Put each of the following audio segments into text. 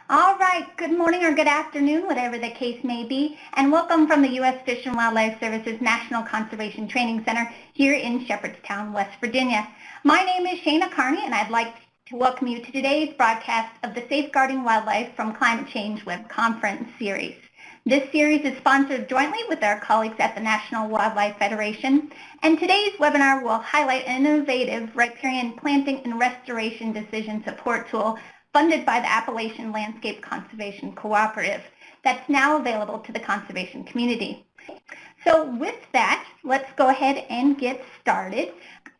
All right, good morning or good afternoon, whatever the case may be, and welcome from the U.S. Fish and Wildlife Service's National Conservation Training Center here in Shepherdstown, West Virginia. My name is Shana Carney, and I'd like to welcome you to today's broadcast of the Safeguarding Wildlife from Climate Change web conference series. This series is sponsored jointly with our colleagues at the National Wildlife Federation, and today's webinar will highlight an innovative riparian planting and restoration decision support tool funded by the Appalachian Landscape Conservation Cooperative that's now available to the conservation community. So with that, let's go ahead and get started.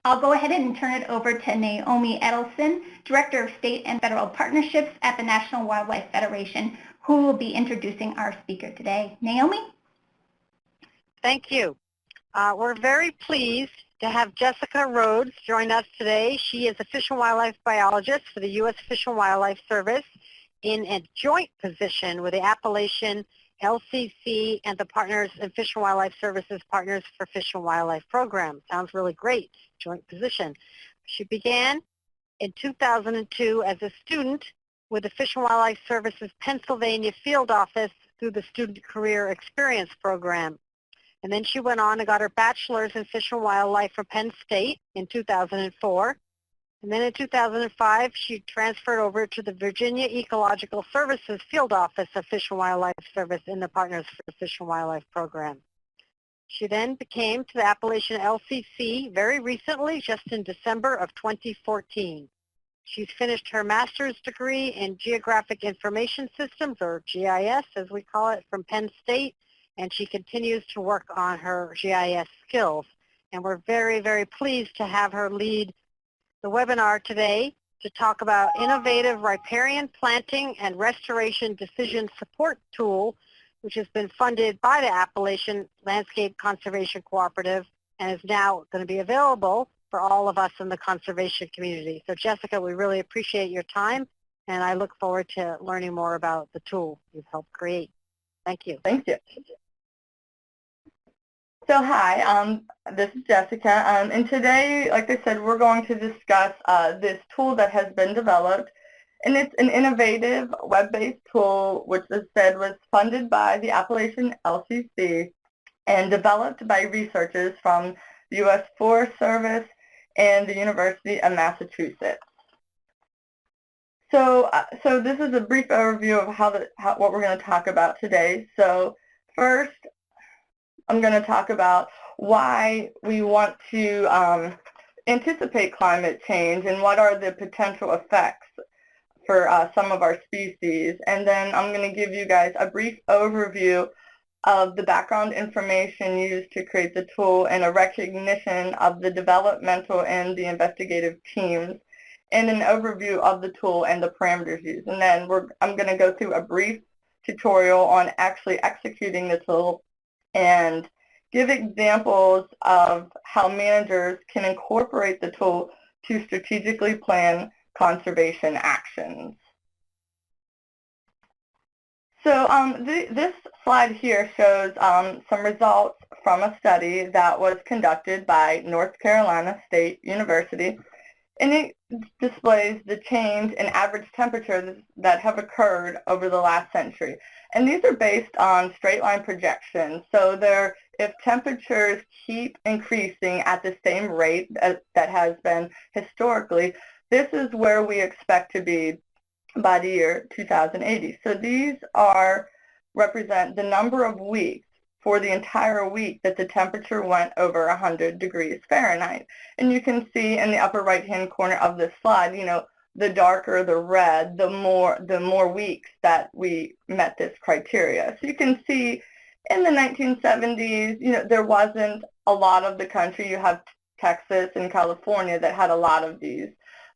I'll go ahead and turn it over to Naomi Edelson, Director of State and Federal Partnerships at the National Wildlife Federation, who will be introducing our speaker today. Naomi? Thank you. We're very pleased to have Jessica Rhodes join us today. She is a fish and wildlife biologist for the U.S. Fish and Wildlife Service in a joint position with the Appalachian LCC and the Partners and Fish and Wildlife Services Partners for Fish and Wildlife Program. Sounds really great, joint position. She began in 2002 as a student with the Fish and Wildlife Services Pennsylvania Field Office through the Student Career Experience Program. And then she went on and got her bachelor's in Fish and Wildlife from Penn State in 2004. And then in 2005, she transferred over to the Virginia Ecological Services Field Office of Fish and Wildlife Service in the Partners for Fish and Wildlife Program. She then came to the Appalachian LCC very recently, just in December of 2014. She's finished her master's degree in Geographic Information Systems, or GIS as we call it, from Penn State, and she continues to work on her GIS skills. And we're very, very pleased to have her lead the webinar today to talk about innovative riparian planting and restoration decision support tool, which has been funded by the Appalachian Landscape Conservation Cooperative and is now going to be available for all of us in the conservation community. So Jessica, we really appreciate your time, and I look forward to learning more about the tool you've helped create. Thank you. Thank you. So hi, this is Jessica, and today, like I said, we're going to discuss this tool that has been developed, and it's an innovative web-based tool which, as said, was funded by the Appalachian LCC and developed by researchers from the U.S. Forest Service and the University of Massachusetts. So, this is a brief overview of what we're going to talk about today. So first, I'm going to talk about why we want to anticipate climate change and what are the potential effects for some of our species. And then I'm going to give you guys a brief overview of the background information used to create the tool and a recognition of the developmental and the investigative teams and an overview of the tool and the parameters used. And then I'm going to go through a brief tutorial on actually executing the tool and give examples of how managers can incorporate the tool to strategically plan conservation actions. So this slide here shows some results from a study that was conducted by North Carolina State University, and it displays the change in average temperatures that have occurred over the last century. And these are based on straight line projections. So if temperatures keep increasing at the same rate that has been historically, this is where we expect to be by the year 2080. So these represent the number of weeks for the entire week that the temperature went over 100 degrees Fahrenheit. And you can see in the upper right-hand corner of this slide, the darker the red, the more weeks that we met this criteria. So you can see in the 1970s, there wasn't a lot of the country. You have Texas and California that had a lot of these.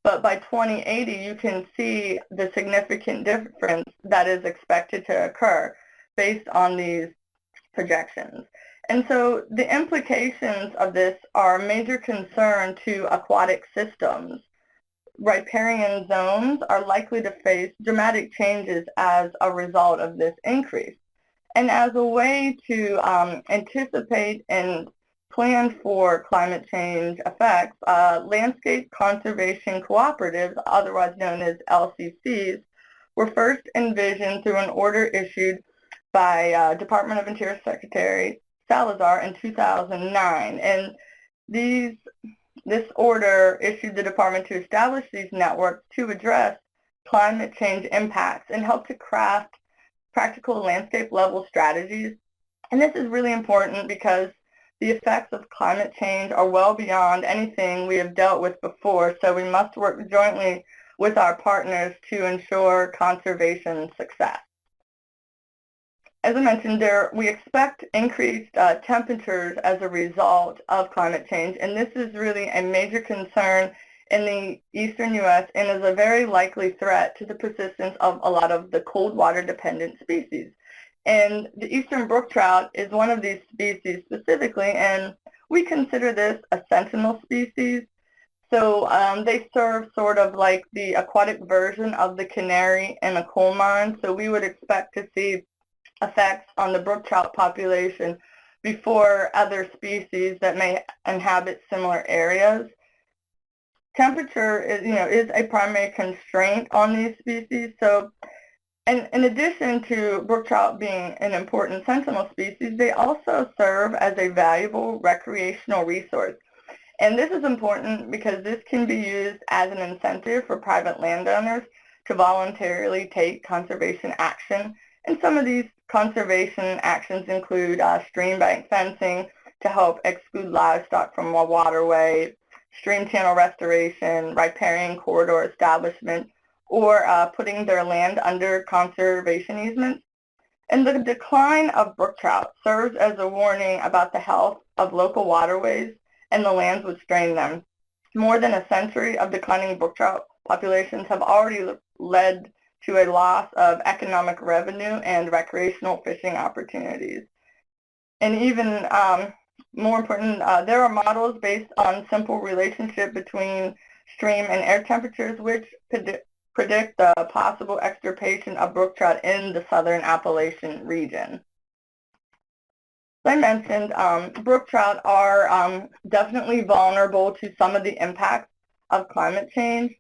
But by 2080, you can see the significant difference that is expected to occur based on these projections. And so the implications of this are a major concern to aquatic systems. Riparian zones are likely to face dramatic changes as a result of this increase. And as a way to anticipate and plan for climate change effects, landscape conservation cooperatives, otherwise known as LCCs, were first envisioned through an order issued by Department of Interior Secretary Salazar in 2009. And this order issued the department to establish these networks to address climate change impacts and help to craft practical landscape level strategies. And this is really important because the effects of climate change are well beyond anything we have dealt with before, so we must work jointly with our partners to ensure conservation success. As I mentioned, we expect increased temperatures as a result of climate change, and this is really a major concern in the eastern U.S. and is a very likely threat to the persistence of a lot of the cold water dependent species. And the eastern brook trout is one of these species specifically, and we consider this a sentinel species. So they serve sort of like the aquatic version of the canary in a coal mine, so we would expect to see effects on the brook trout population before other species that may inhabit similar areas. Temperature is a primary constraint on these species. So in addition to brook trout being an important sentinel species, they also serve as a valuable recreational resource. And this is important because this can be used as an incentive for private landowners to voluntarily take conservation action. And some of these conservation actions include stream bank fencing to help exclude livestock from a waterway, stream channel restoration, riparian corridor establishment, or putting their land under conservation easements. And the decline of brook trout serves as a warning about the health of local waterways and the lands which drain them. More than a century of declining brook trout populations have already led to a loss of economic revenue and recreational fishing opportunities. And even more important, there are models based on simple relationship between stream and air temperatures which predict the possible extirpation of brook trout in the southern Appalachian region. As I mentioned, brook trout are definitely vulnerable to some of the impacts of climate change.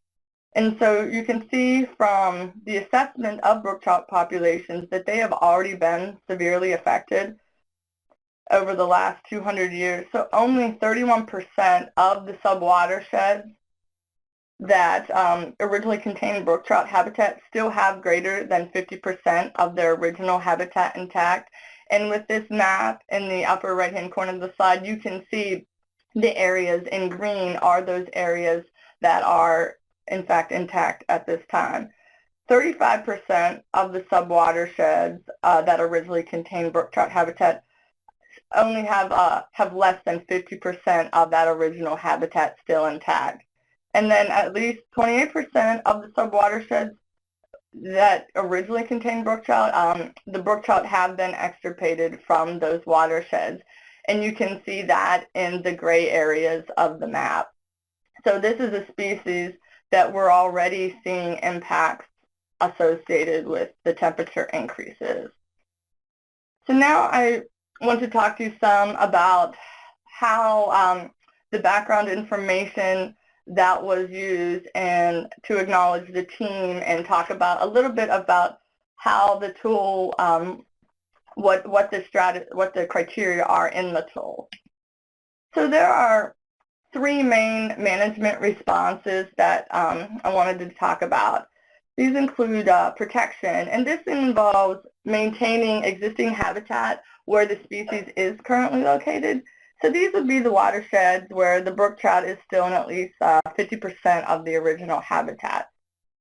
And so you can see from the assessment of brook trout populations that they have already been severely affected over the last 200 years. So only 31% of the subwatersheds that originally contained brook trout habitat still have greater than 50% of their original habitat intact. And with this map in the upper right-hand corner of the slide, you can see the areas in green are those areas that are in fact intact at this time. 35% of the subwatersheds that originally contained brook trout habitat only have less than 50% of that original habitat still intact. And then at least 28% of the subwatersheds that originally contained brook trout, the brook trout have been extirpated from those watersheds. And you can see that in the gray areas of the map. So this is a species that we're already seeing impacts associated with the temperature increases. So now I want to talk to you some about how the background information that was used and to acknowledge the team and talk about a little bit about how the tool, what the criteria are in the tool. So there are three main management responses that I wanted to talk about. These include protection, and this involves maintaining existing habitat where the species is currently located. So these would be the watersheds where the brook trout is still in at least 50% of the original habitat.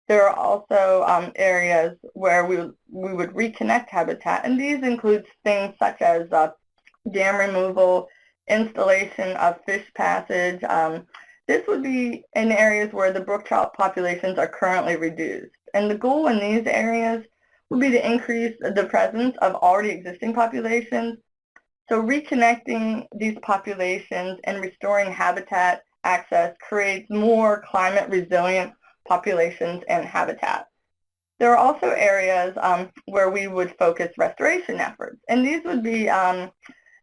There are also areas where we would reconnect habitat, and these include things such as dam removal, installation of fish passage. This would be in areas where the brook trout populations are currently reduced. And the goal in these areas would be to increase the presence of already existing populations. So reconnecting these populations and restoring habitat access creates more climate resilient populations and habitat. There are also areas where we would focus restoration efforts, and these would be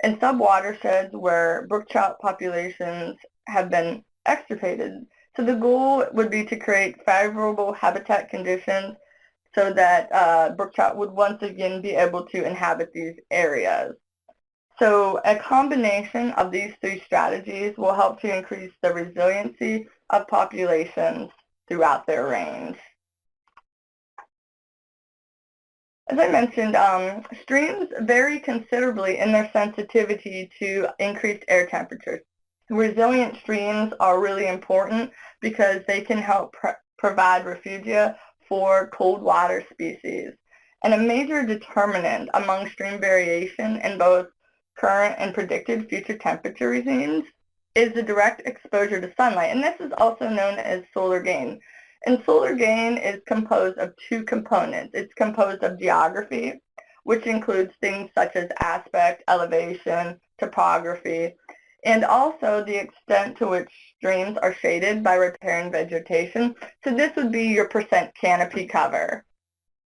in subwatersheds where brook trout populations have been extirpated. So the goal would be to create favorable habitat conditions so that brook trout would once again be able to inhabit these areas. So a combination of these three strategies will help to increase the resiliency of populations throughout their range. As I mentioned, streams vary considerably in their sensitivity to increased air temperatures. Resilient streams are really important because they can help provide refugia for cold water species. And a major determinant among stream variation in both current and predicted future temperature regimes is the direct exposure to sunlight, and this is also known as solar gain. And solar gain is composed of two components. It's composed of geography, which includes things such as aspect, elevation, topography, and also the extent to which streams are shaded by riparian vegetation. So this would be your percent canopy cover.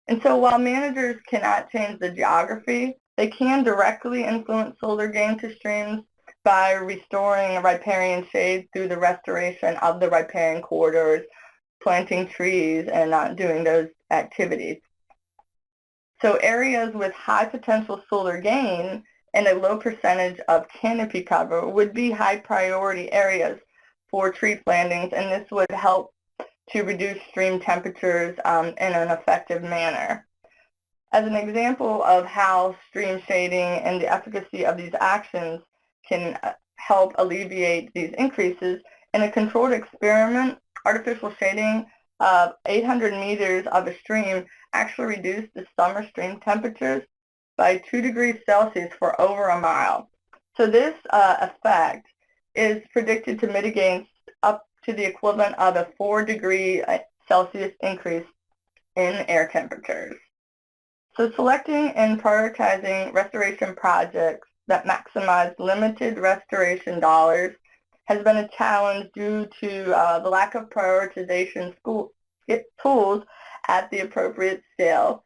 And so while managers cannot change the geography, they can directly influence solar gain to streams by restoring riparian shade through the restoration of the riparian corridors, planting trees, and doing those activities. So areas with high potential solar gain and a low percentage of canopy cover would be high priority areas for tree plantings, and this would help to reduce stream temperatures in an effective manner. As an example of how stream shading and the efficacy of these actions can help alleviate these increases, in a controlled experiment, artificial shading of 800 meters of a stream actually reduced the summer stream temperatures by 2 degrees Celsius for over a mile. So this effect is predicted to mitigate up to the equivalent of a 4-degree Celsius increase in air temperatures. So selecting and prioritizing restoration projects that maximize limited restoration dollars has been a challenge due to the lack of prioritization tools at the appropriate scale.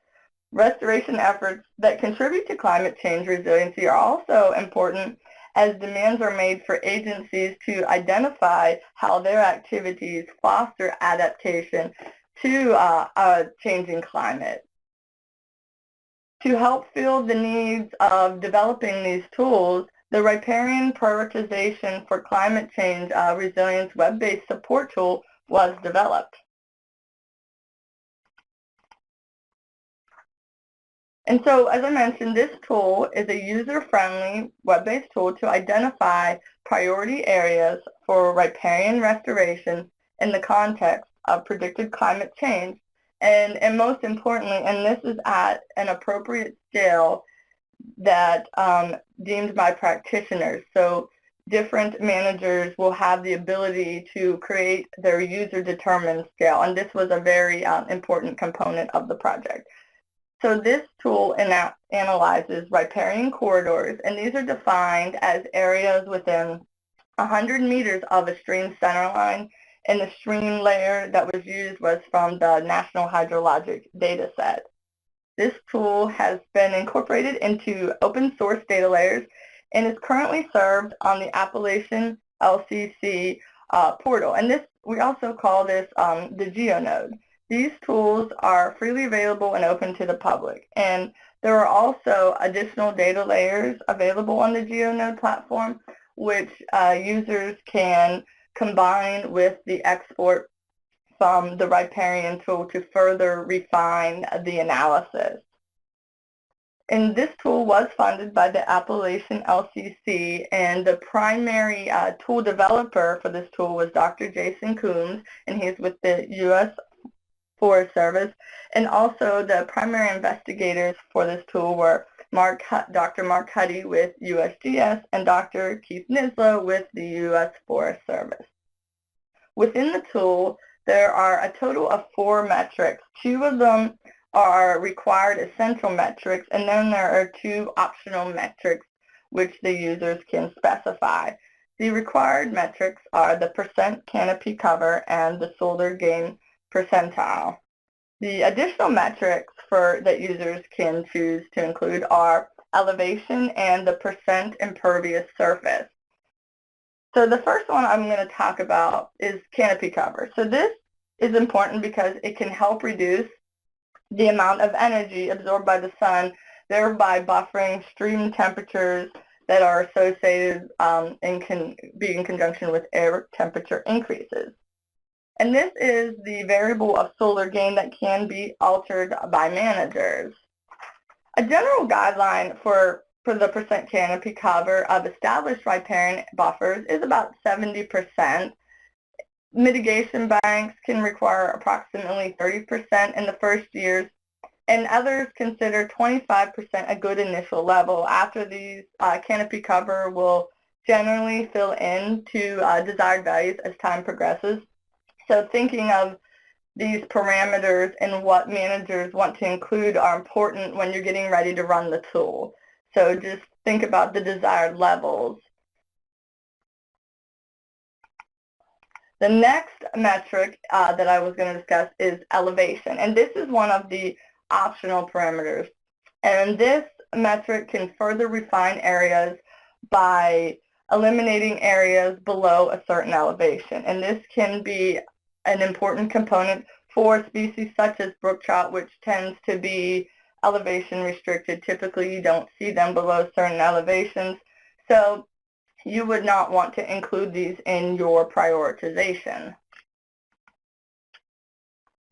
Restoration efforts that contribute to climate change resiliency are also important, as demands are made for agencies to identify how their activities foster adaptation to a changing climate. To help fill the needs of developing these tools, the Riparian Prioritization for Climate Change Resilience web-based support tool was developed. And so, as I mentioned, this tool is a user-friendly web-based tool to identify priority areas for riparian restoration in the context of predicted climate change. And most importantly, and this is at an appropriate scale that deemed by practitioners. So different managers will have the ability to create their user-determined scale, and this was a very important component of the project. So this tool analyzes riparian corridors, and these are defined as areas within 100 meters of a stream centerline, and the stream layer that was used was from the National Hydrologic Data Set. This tool has been incorporated into open source data layers and is currently served on the Appalachian LCC portal. And this, we also call this the GeoNode. These tools are freely available and open to the public. And there are also additional data layers available on the GeoNode platform, which users can combine with the export from the riparian tool to further refine the analysis. And this tool was funded by the Appalachian LCC, and the primary tool developer for this tool was Dr. Jason Coombs, and he's with the U.S. Forest Service. And also the primary investigators for this tool were Dr. Mark Huddy with USGS and Dr. Keith Nislow with the U.S. Forest Service. Within the tool, there are a total of 4 metrics. 2 of them are required essential metrics, and then there are 2 optional metrics which the users can specify. The required metrics are the percent canopy cover and the solar gain percentile. The additional metrics that users can choose to include are elevation and the percent impervious surface. So the first one I'm going to talk about is canopy cover. So this is important because it can help reduce the amount of energy absorbed by the sun, thereby buffering stream temperatures that are associated and can be in conjunction with air temperature increases. And this is the variable of solar gain that can be altered by managers. A general guideline for the percent canopy cover of established riparian buffers is about 70%. Mitigation banks can require approximately 30% in the first years, and others consider 25% a good initial level. After these, canopy cover will generally fill in to desired values as time progresses. So thinking of these parameters and what managers want to include are important when you're getting ready to run the tool. So just think about the desired levels. The next metric that I was going to discuss is elevation, and this is one of the optional parameters. And this metric can further refine areas by eliminating areas below a certain elevation, and this can be an important component for species such as brook trout, which tends to be elevation restricted. Typically, you don't see them below certain elevations, so you would not want to include these in your prioritization.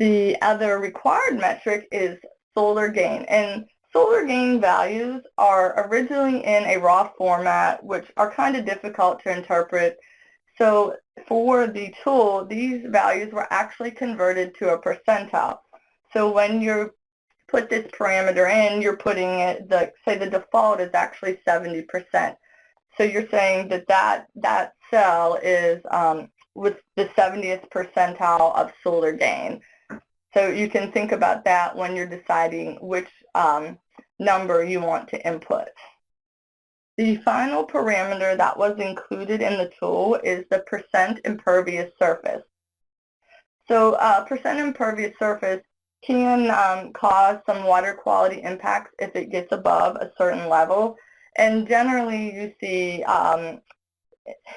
The other required metric is solar gain, and solar gain values are originally in a raw format, which are kind of difficult to interpret. So for the tool, these values were actually converted to a percentile. So when you put this parameter in, you're putting it, say the default is actually 70%. So you're saying that cell is with the 70th percentile of solar gain. So you can think about that when you're deciding which number you want to input. The final parameter that was included in the tool is the percent impervious surface. So percent impervious surface can cause some water quality impacts if it gets above a certain level. And generally you see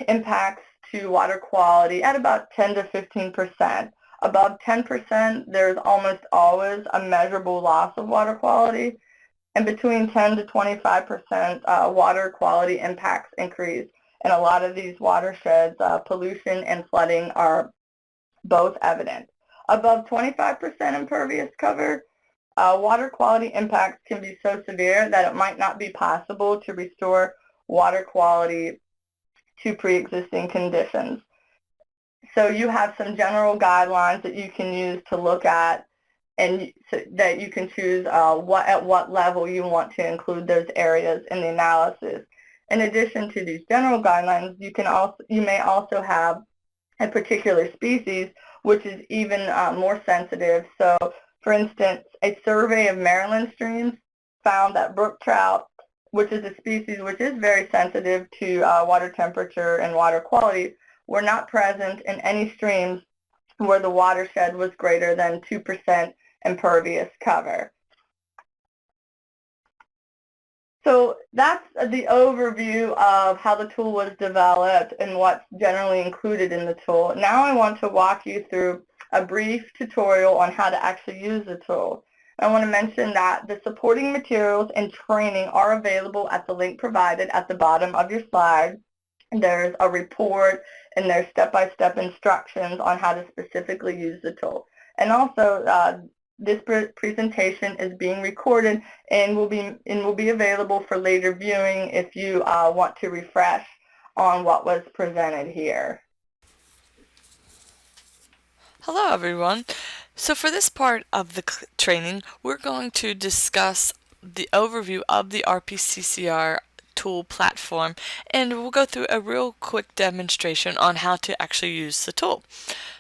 impacts to water quality at about 10 to 15%. Above 10%, there's almost always a measurable loss of water quality. And between 10 to 25%, water quality impacts increase. And a lot of these watersheds, pollution and flooding are both evident. Above 25% impervious cover, water quality impacts can be so severe that it might not be possible to restore water quality to pre-existing conditions. So you have some general guidelines that you can use to look at, and so that you can choose at what level you want to include those areas in the analysis. In addition to these general guidelines, you may also have a particular species which is even more sensitive. So for instance, a survey of Maryland streams found that brook trout, which is a species which is very sensitive to water temperature and water quality, were not present in any streams where the watershed was greater than 2% impervious cover. So that's the overview of how the tool was developed and what's generally included in the tool. Now I want to walk you through a brief tutorial on how to actually use the tool. I want to mention that the supporting materials and training are available at the link provided at the bottom of your slide. There's a report and there's step-by-step instructions on how to specifically use the tool. And also, this presentation is being recorded and will be available for later viewing if you want to refresh on what was presented here. Hello everyone. So for this part of the training, we're going to discuss the overview of the RPCCR tool platform, and we'll go through a real quick demonstration on how to actually use the tool.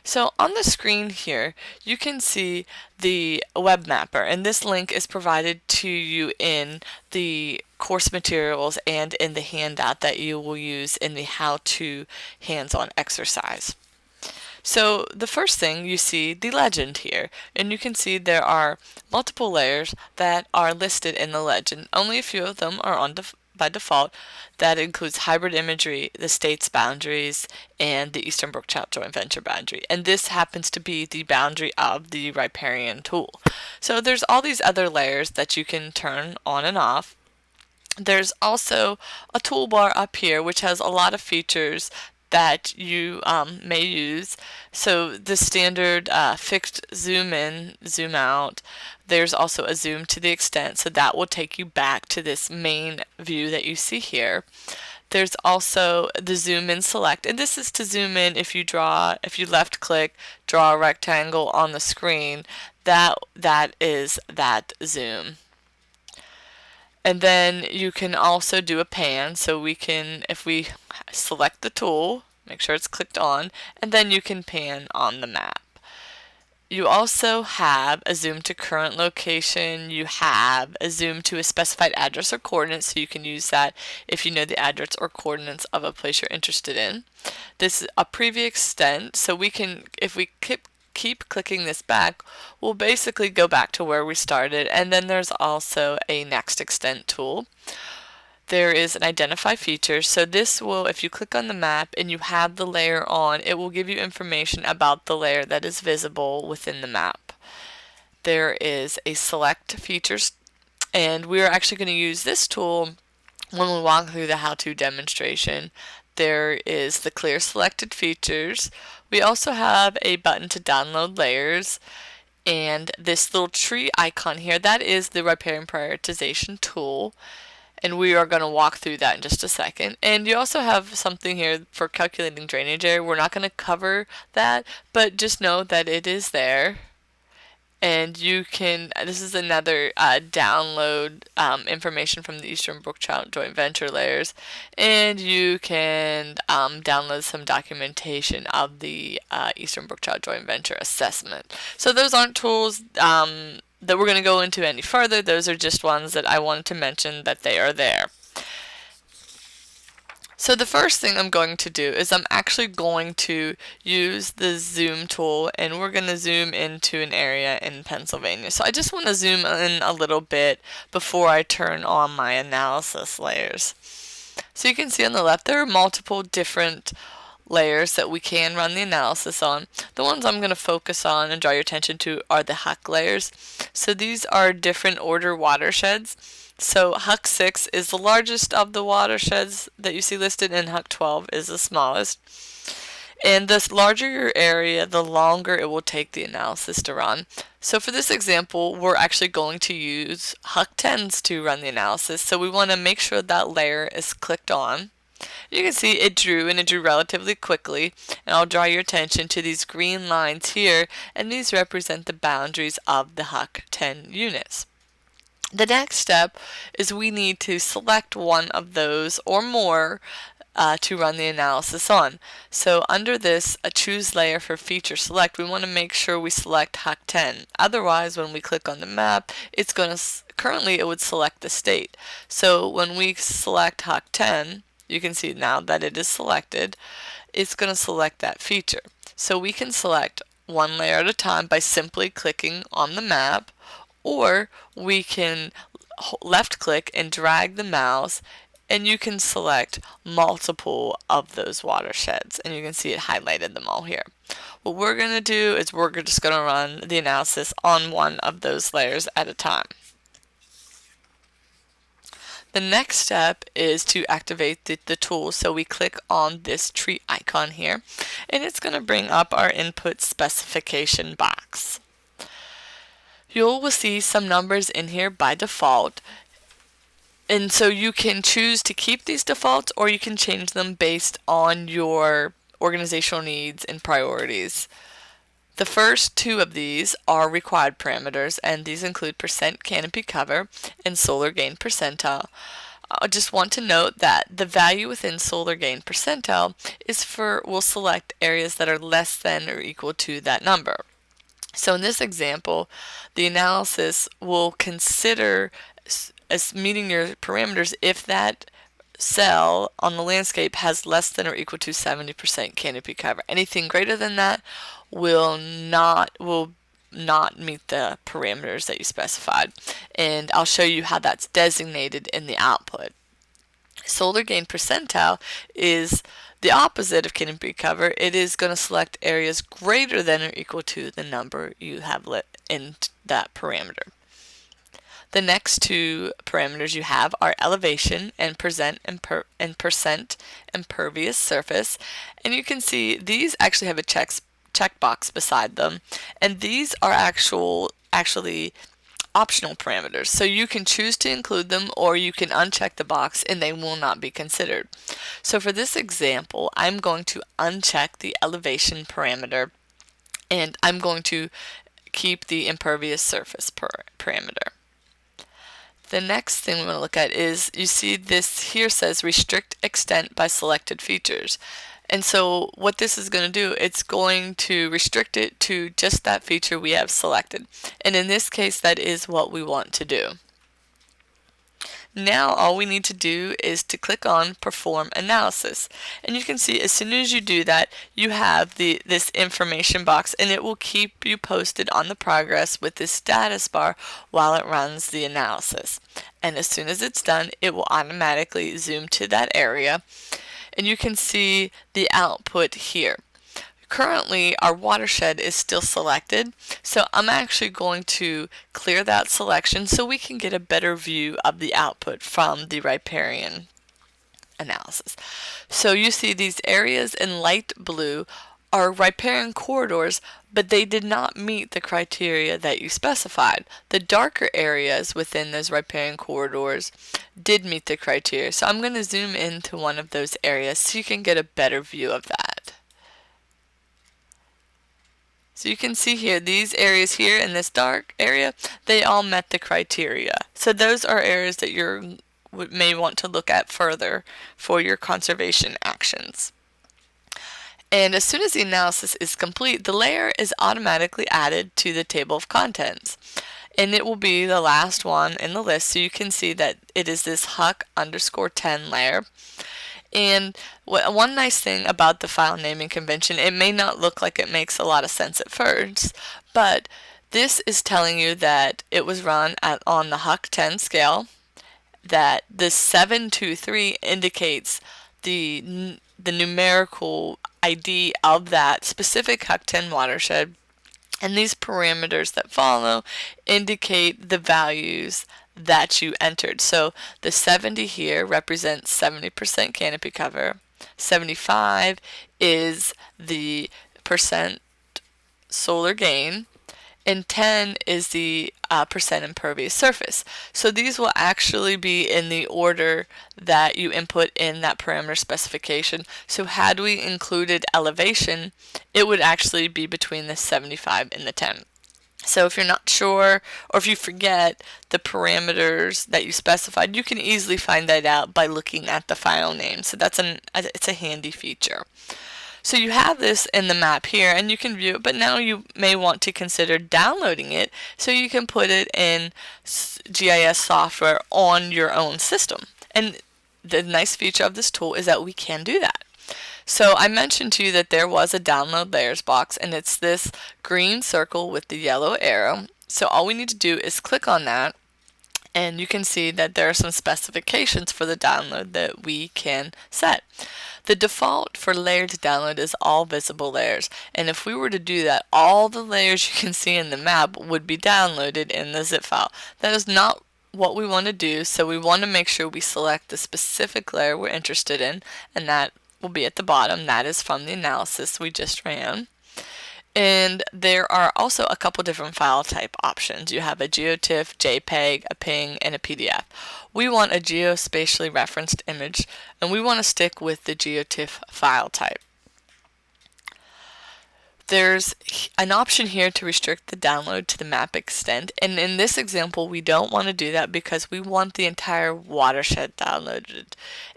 So on the screen here, you can see the web mapper, and this link is provided to you in the course materials and in the handout that you will use in the how-to hands-on exercise. So the first thing, you see the legend here, and you can see there are multiple layers that are listed in the legend. Only a few of them are on by default. That includes hybrid imagery, the state's boundaries, and the Eastern Brook Trout Joint Venture boundary. And this happens to be the boundary of the riparian tool. So there's all these other layers that you can turn on and off. There's also a toolbar up here which has a lot of features that you may use. So the standard fixed zoom in, zoom out. There's also a zoom to the extent, so that will take you back to this main view that you see here. There's also the zoom in select, and this is to zoom in if you left click, draw a rectangle on the screen, that is that zoom. And then you can also do a pan, so we can, if we select the tool, make sure it's clicked on, and then you can pan on the map. You also have a zoom to current location. You have a zoom to a specified address or coordinates, so you can use that if you know the address or coordinates of a place you're interested in. This is a preview extent, so we can, if we keep clicking this back, we'll basically go back to where we started. And then there's also a next extent tool. There is an identify feature, so this will, if you click on the map and you have the layer on, it will give you information about the layer that is visible within the map. There is a select features, and we are actually going to use this tool when we walk through the how-to demonstration. There is the clear selected features. We also have a button to download layers, and this little tree icon here, that is the riparian prioritization tool, and we are going to walk through that in just a second. And you also have something here for calculating drainage area. We're not going to cover that, but just know that it is there. And you can, this is another download information from the Eastern Brook Trout Joint Venture layers, and you can download some documentation of the Eastern Brook Trout Joint Venture assessment. So those aren't tools that we're going to go into any further. Those are just ones that I wanted to mention that they are there. So the first thing I'm going to do is I'm actually going to use the zoom tool, and we're going to zoom into an area in Pennsylvania. So I just want to zoom in a little bit before I turn on my analysis layers. So you can see on the left there are multiple different layers that we can run the analysis on. The ones I'm going to focus on and draw your attention to are the HUC layers. So these are different order watersheds. So HUC 6 is the largest of the watersheds that you see listed, and HUC 12 is the smallest. And the larger your area, the longer it will take the analysis to run. So for this example, we're actually going to use HUC 10s to run the analysis. So we want to make sure that layer is clicked on. You can see it drew, and it drew relatively quickly. And I'll draw your attention to these green lines here, and these represent the boundaries of the HUC 10 units. The next step is we need to select one of those or more to run the analysis on. So under this, choose layer for feature select, we want to make sure we select HUC 10. Otherwise, when we click on the map, it's going to, currently it would select the state. So when we select HUC 10, you can see now that it is selected, it's going to select that feature. So we can select one layer at a time by simply clicking on the map, or we can left click and drag the mouse, and you can select multiple of those watersheds, and you can see it highlighted them all here. What we're going to do is we're just going to run the analysis on one of those layers at a time. The next step is to activate the tool. So we click on this tree icon here, and it's going to bring up our input specification box. You will see some numbers in here by default, and so you can choose to keep these defaults, or you can change them based on your organizational needs and priorities. The first two of these are required parameters, and these include percent canopy cover and solar gain percentile. I just want to note that the value within solar gain percentile is we'll select areas that are less than or equal to that number. So in this example, the analysis will consider as meeting your parameters if that cell on the landscape has less than or equal to 70% canopy cover. Anything greater than that will not meet the parameters that you specified. And I'll show you how that's designated in the output. Solar gain percentile is the opposite of canopy cover. It is going to select areas greater than or equal to the number you have lit in that parameter. The next two parameters you have are elevation and percent impervious surface. And you can see these actually have a checkbox beside them. And these are actually optional parameters. So you can choose to include them or you can uncheck the box and they will not be considered. So for this example, I'm going to uncheck the elevation parameter and I'm going to keep the impervious surface parameter. The next thing we want to look at is, you see this here says restrict extent by selected features. And so what this is going to do, it's going to restrict it to just that feature we have selected. And in this case, that is what we want to do. Now all we need to do is to click on Perform Analysis. And you can see as soon as you do that, you have this information box and it will keep you posted on the progress with this status bar while it runs the analysis. And as soon as it's done, it will automatically zoom to that area. And you can see the output here. Currently, our watershed is still selected, so I'm actually going to clear that selection so we can get a better view of the output from the riparian analysis. So you see these areas in light blue are riparian corridors, but they did not meet the criteria that you specified. The darker areas within those riparian corridors did meet the criteria. So I'm going to zoom into one of those areas so you can get a better view of that. So you can see here, these areas here in this dark area, they all met the criteria. So those are areas that you may want to look at further for your conservation actions. And as soon as the analysis is complete, the layer is automatically added to the table of contents. And it will be the last one in the list, so you can see that it is this HUC_10 layer. And one nice thing about the file naming convention, it may not look like it makes a lot of sense at first, but this is telling you that it was run on the HUC10 scale, that the 723 indicates the numerical ID of that specific HUC10 watershed, and these parameters that follow indicate the values that you entered. So the 70 here represents 70% canopy cover. 75 is the percent solar gain, and 10 is the percent impervious surface. So these will actually be in the order that you input in that parameter specification. So had we included elevation, it would actually be between the 75 and the 10. So if you're not sure, or if you forget the parameters that you specified, you can easily find that out by looking at the file name. So it's a handy feature. So you have this in the map here and you can view it, but now you may want to consider downloading it so you can put it in GIS software on your own system. And the nice feature of this tool is that we can do that. So I mentioned to you that there was a download layers box, and it's this green circle with the yellow arrow. So all we need to do is click on that, and you can see that there are some specifications for the download that we can set. The default for layer to download is all visible layers, and if we were to do that, all the layers you can see in the map would be downloaded in the zip file. That is not what we want to do, so we want to make sure we select the specific layer we're interested in, and that will be at the bottom. That is from the analysis we just ran. And there are also a couple different file type options. You have a GeoTIFF, JPEG, a PNG, and a PDF. We want a geospatially referenced image, and we want to stick with the GeoTIFF file type. There's an option here to restrict the download to the map extent, and in this example we don't want to do that because we want the entire watershed downloaded,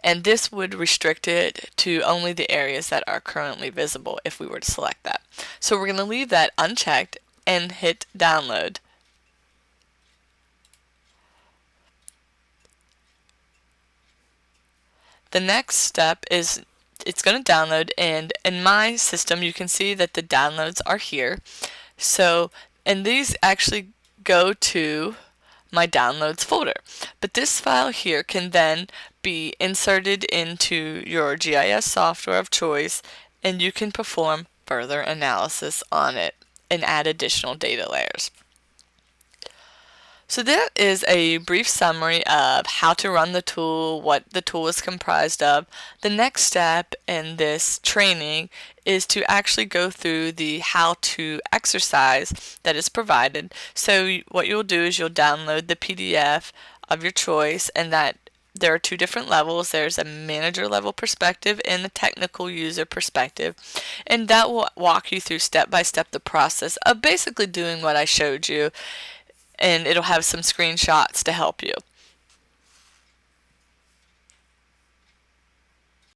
and this would restrict it to only the areas that are currently visible if we were to select that. So we're going to leave that unchecked and hit download. The next step is it's going to download, and in my system you can see that the downloads are here. So, and these actually go to my downloads folder. But this file here can then be inserted into your GIS software of choice, and you can perform further analysis on it and add additional data layers. So that is a brief summary of how to run the tool, what the tool is comprised of. The next step in this training is to actually go through the how-to exercise that is provided. So what you'll do is you'll download the PDF of your choice, and that there are two different levels. There's a manager level perspective and a technical user perspective, and that will walk you through step by step the process of basically doing what I showed you, and it'll have some screenshots to help you.